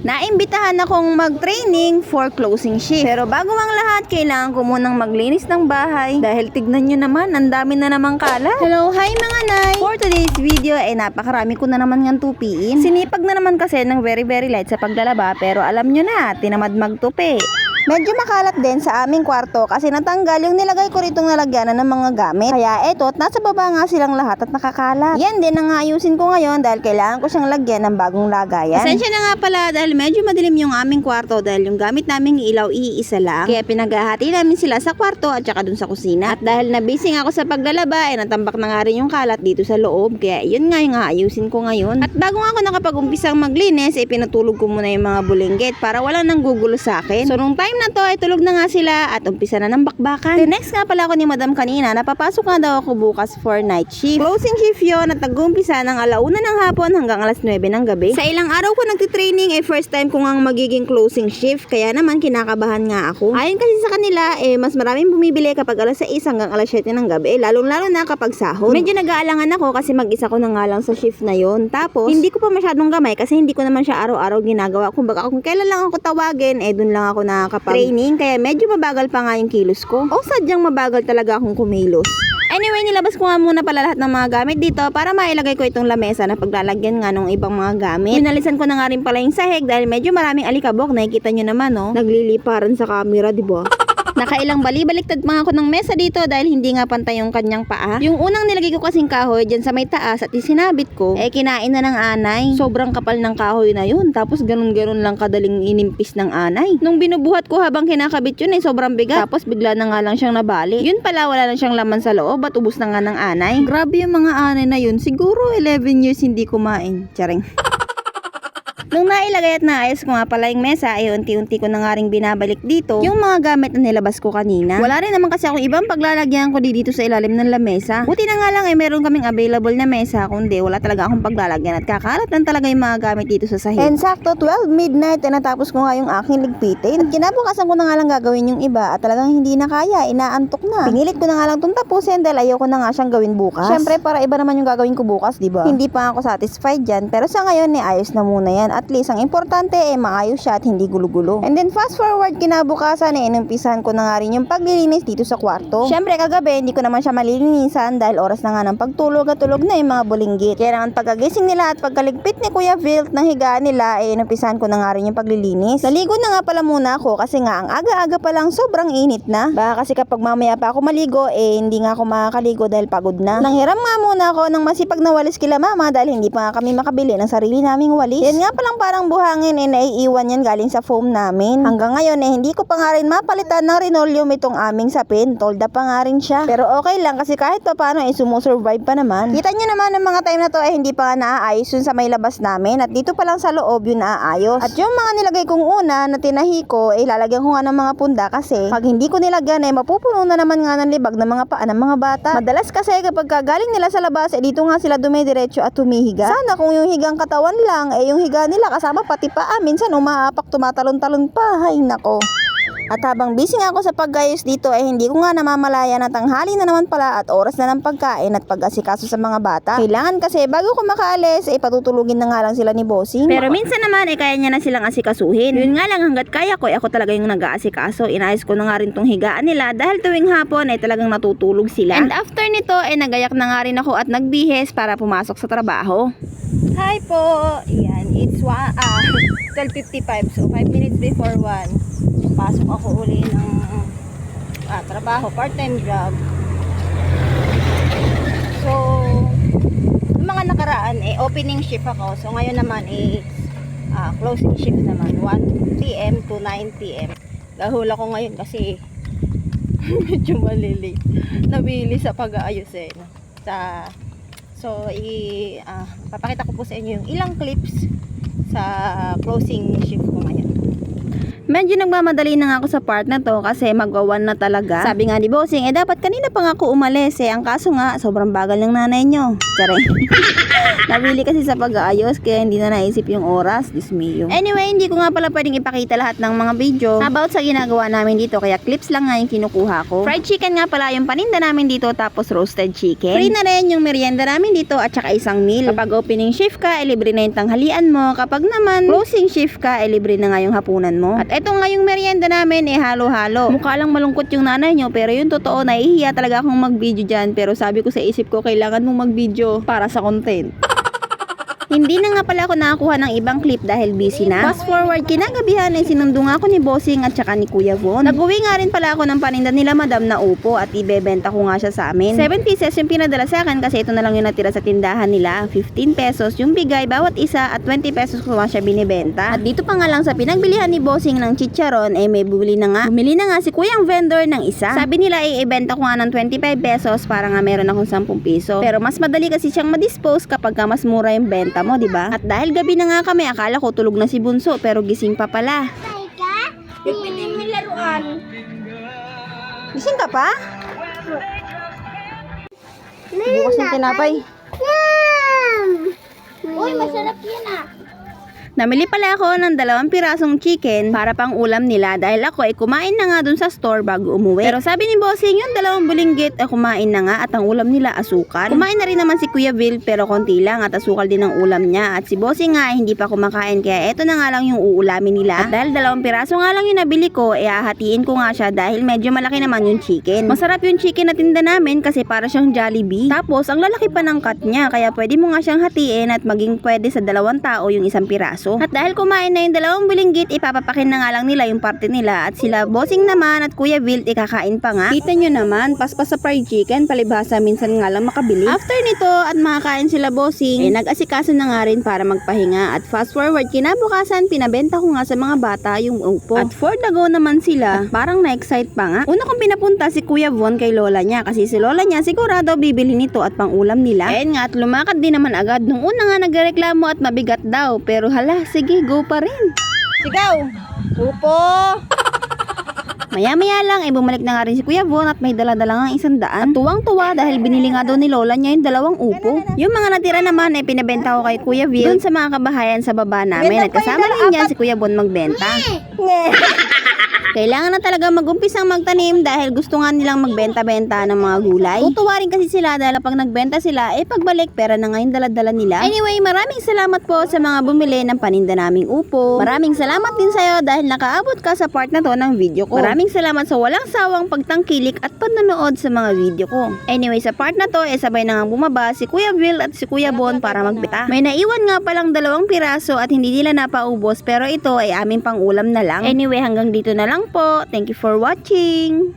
Naimbitahan akong mag-training for closing shift. Pero bago ang lahat, kailangan ko munang maglinis ng bahay. Dahil tignan nyo naman, ang dami na namang kalat. Hello, hi mga nay! For today's video, napakarami ko na naman ng tupiin. Sinipag na naman kasi ng very light sa paglalaba. Pero alam nyo na, tinamad magtupi. Medyo makalat din sa aming kwarto kasi natanggal yung nilagay ko ritong nalagyanan ng mga gamit. Kaya eto, nasa baba nga silang lahat at nakakalat. Yan din ang ayusin ko ngayon dahil kailangan ko siyang lagyan ng bagong lagayan. Pasensya na nga pala dahil medyo madilim yung aming kwarto dahil yung gamit naming ilaw iisa lang. Kaya pinaghahati namin sila sa kwarto at saka dun sa kusina. At dahil nabising ako sa paglalaba, natambak na nga rin yung kalat dito sa loob. Kaya yun nga yung ayusin ko ngayon. At bago nga ako nakapag-umpisang maglinis, pinatulog ko muna yung mga bulinggit para wala nang gugulo sa akin. So nung time na to ay tulog na nga sila at umpisa na ng bakbakan. The next nga pala ako ni Madam kanina, napapasok nga daw ako bukas for night shift. Closing shift yun at nag-uumpisa ng 1:00 ng hapon hanggang 9:00 ng gabi. Sa ilang araw ko nagtitraining first time ko ngang magiging closing shift kaya naman kinakabahan nga ako. Ayon kasi sa kanila mas maraming bumibili kapag 6:00 hanggang 7:00 ng gabi, lalong-lalo na kapag sahod. Medyo nag-aalangan ako kasi mag-isa ko na nga lang sa shift na yon. Tapos hindi ko pa masyadong gamay kasi hindi ko naman siya araw-araw ginagawa. Kumbaga kung kailan lang ako tawagin dun lang ako nakakapag-training kaya medyo mabagal pa nga yung kilos ko. O sadyang mabagal talaga akong kumilos. Anyway, nilabas ko nga muna pala lahat ng mga gamit dito para mailagay ko itong lamesa na paglalagyan nga ng ibang mga gamit. Minalisan ko na nga rin pala yung sahig dahil medyo maraming alikabok. Nakikita nyo naman, no? Nagliliparan sa camera, diba? Nakailang bali-baliktad mga ako ng mesa dito dahil hindi nga pantay yung kanyang paa. Yung unang nilagay ko kasing kahoy dyan sa may taas at isinabit ko, kinain na ng anay. Sobrang kapal ng kahoy na yun. Tapos ganun-ganun lang kadaling inimpis ng anay. Nung binubuhat ko habang kinakabit yun, sobrang bigat. Tapos bigla na nga lang siyang nabali. Yun pala, wala na siyang laman sa loob at ubos na nga ng anay. Grabe yung mga anay na yun. Siguro 11 years hindi kumain. Charing. Nung nailagay at naayos ko nga pala yung mesa, unti-unti ko na nga rin binabalik dito yung mga gamit na nilabas ko kanina. Wala rin naman kasi akong ibang paglalagyan ko dito sa ilalim ng lamesa. Buti na nga lang meron kaming available na mesa, kundi wala talaga akong paglalagyan at kakalat lang talaga yung mga gamit dito sa sahig. And sakto 12 midnight natapos ko nga yung aking ligpitin. At kinabukasan ko na nga lang gagawin yung iba at talagang hindi na kaya, inaantok na. Pinilit ko na nga lang itong tapusin dahil ayoko na nga siyang gawin bukas. Syempre para iba naman yung gagawin ko bukas, diba? Hindi pa ako satisfied dyan, pero sa ngayon ayos na muna yan. At least ang importante maayos siya at hindi gulo-gulo. And then fast forward kinabukasan inumpisahan ko na nga rin yung paglilinis dito sa kwarto. Syempre kagabi hindi ko naman siya malilinisan dahil oras na nga ng pagtulog at tulog na yung mga bulinggit. Kaya naman pagkagising nila at pagkaligpit ni Kuya Vilt ng higaan nila inumpisahan ko na nga rin yung paglilinis. Naligo na nga pala muna ako kasi nga ang aga-aga pa lang sobrang init na. Baka kasi kapag mamaya pa ako maligo hindi nga ako makakaligo dahil pagod na. Nanghiram nga muna ako ng masipag na walis kila mama dahil hindi pa nga kami makabili ng sarili naming walis. Yan nga palang parang buhangin naiiwan yan galing sa foam namin. Hanggang ngayon hindi ko pa nga rin mapalitan ng linoleum itong aming sapin. Tolda pa nga rin siya. Pero okay lang kasi kahit pa paano sumusurvive pa naman. Kita nyo naman ng mga time na to hindi pa naaayos yun sa may labas namin at dito pa lang sa loob yun naaayos. At yung mga nilagay kong una na tinahi ko lalagyan ko nga ng mga punda kasi pag hindi ko nilagyan mapupuno na naman nga ng libag ng mga paa ng mga bata. Madalas kasi kapag galing nila sa labas dito nga sila dumidiretso at humihiga. Sana kung yung higang katawan lang yung higa nila kasama pati paa, minsan umaapak, tumatalon-talon pa. Hay nako. At habang busy nga ako sa paggayos dito hindi ko nga namamalaya na tanghali na naman pala at oras na ng pagkain at pag-asikaso sa mga bata. Kailangan kasi bago ko makaalis patutulugin na nga lang sila ni Bossing. Pero minsan naman kaya niya na silang asikasuhin. Yun nga lang hanggat kaya ko ako talaga yung nag-aasikaso. Inayos ko na nga rin tong higaan nila dahil tuwing hapon talagang natutulog sila. And after nito nagayak na nga rin ako at nagbihes para pumasok sa trabaho. Hi po! Yan, it's 12:55 so 5 minutes before 1. Pasok ako uli ng trabaho, part-time job. So, yung mga nakaraan opening shift ako. So, ngayon naman closing shift naman. 1 PM to 9 PM. Gahula ko ngayon kasi medyo malilate. Nabili sa pag-aayos So, papakita ko po sa inyo yung ilang clips sa closing shift ko ngayon. Medyo nagmamadali na nga ako sa part na to kasi magwawan na talaga. Sabi nga ni Bossing, dapat kanina pa nga ako umalis ang kaso nga, sobrang bagal ng nanay nyo. Charing. Nabili kasi sa pag-aayos kaya hindi na naisip yung oras. Diyos mio. Anyway, hindi ko nga pala pwedeng ipakita lahat ng mga video about sa ginagawa namin dito kaya clips lang nga yung kinukuha ko. Fried chicken nga pala yung paninda namin dito tapos roasted chicken. Free na rin yung merienda namin dito at saka isang meal. Kapag opening shift ka, libre na yung tanghalian mo. Kapag naman closing shift ka, libre na nga yung hapunan mo. At eto nga yung merienda namin halo-halo. Mukha lang malungkot yung nanay nyo pero yung totoo, nahihiya talaga akong mag-video dyan pero sabi ko sa isip ko kailangan mong mag-video para sa content. Hindi na nga pala ako nakakuha ng ibang clip dahil busy na. Fast forward, kinagabihan ay sinundo nga ako ni Bossing at saka ni Kuya Von. Nag-uwi nga rin pala ako ng paninda nila Madam na upo at ibebenta ko nga siya sa amin. 7 pieces yung pinadala sa akin kasi ito na lang yung natira sa tindahan nila. 15 pesos yung bigay bawat isa at 20 pesos ko nga siya binibenta. At dito pa nga lang sa pinagbilihan ni Bossing ng chicharon may bumili na nga si Kuyang vendor ng isa. Sabi nila ibenta ko nga ng 25 pesos para nga meron akong 10 piso. Pero mas madali kasi siyang ma-dispose kapag ka mas mura yung benta mo, diba? At dahil gabi na nga kami, akala ko tulog na si Bunso pero gising pa pala. Pipiling may laruan. Gising ka pa? Bukas ng tinapay. Uy, masarap yan ah. Namili pala ako ng 2 pirasong chicken para pang ulam nila dahil ako kumain na nga dun sa store bago umuwi. Pero sabi ni Bossing yung 2 bulinggit kumain na nga at ang ulam nila asukal. Kumain na rin naman si Kuya Vil pero konti lang at asukal din ang ulam niya. At si Bossing nga hindi pa kumakain kaya eto na nga lang yung uulamin nila. At dahil 2 piraso nga lang yung nabili ko, hahatiin ko nga siya dahil medyo malaki naman yung chicken. Masarap yung chicken na tinda namin kasi para siyang Jollibee. Tapos ang lalaki pa ng cut niya kaya pwede mo nga siyang hatiin at maging pwede sa 2 tao yung 1 piraso. At dahil kumain na yung 2 bulinggit, ipapapakin na nga lang nila yung parte nila. At sila Bossing naman at Kuya Vil kakain pa nga. Kita nyo naman, paspas sa fried chicken, palibhasa minsan nga lang makabili. After nito at makakain sila Bossing, nag-asikaso na nga rin para magpahinga. At fast forward, kinabukasan, pinabenta ko nga sa mga bata yung upo. At for the go naman sila, at parang na-excite pa nga. Una kong pinapunta si Kuya Von kay lola niya kasi si lola niya sigurado bibili nito at pang ulam nila. Ayun nga at lumakad din naman agad. Nung una nga nagreklamo at mabigat daw pero hala, sige, go pa rin. Sigaw! Upo! Maya-maya lang bumalik na nga rin si Kuya Von at may dala-dala nga 100. At tuwang-tuwa dahil binili nga daw ni lola niya yung 2 upo. Yung mga natira naman pinabenta ko kay Kuya Vil doon sa mga kabahayan sa baba namin at kasama rin niya si Kuya Von magbenta. Kailangan na talaga mag-umpisang magtanim dahil gusto nga nilang magbenta-benta ng mga gulay. Tutuwa rin kasi sila dahil pag nagbenta sila, pagbalik pera na nga yung dala-dala nila. Anyway, maraming salamat po sa mga bumili ng paninda naming upo. Maraming salamat din sa'yo dahil nakaabot ka sa part na to ng video ko. Maraming salamat sa walang sawang pagtangkilik at panonood sa mga video ko. Anyway, sa part na to, sabay na nga bumaba si Kuya Vil at si Kuya Bon para magbenta. May naiwan nga palang 2 piraso at hindi nila napaubos pero ito ay aming pang ulam na lang. Anyway, hanggang dito na lang po. Thank you for watching.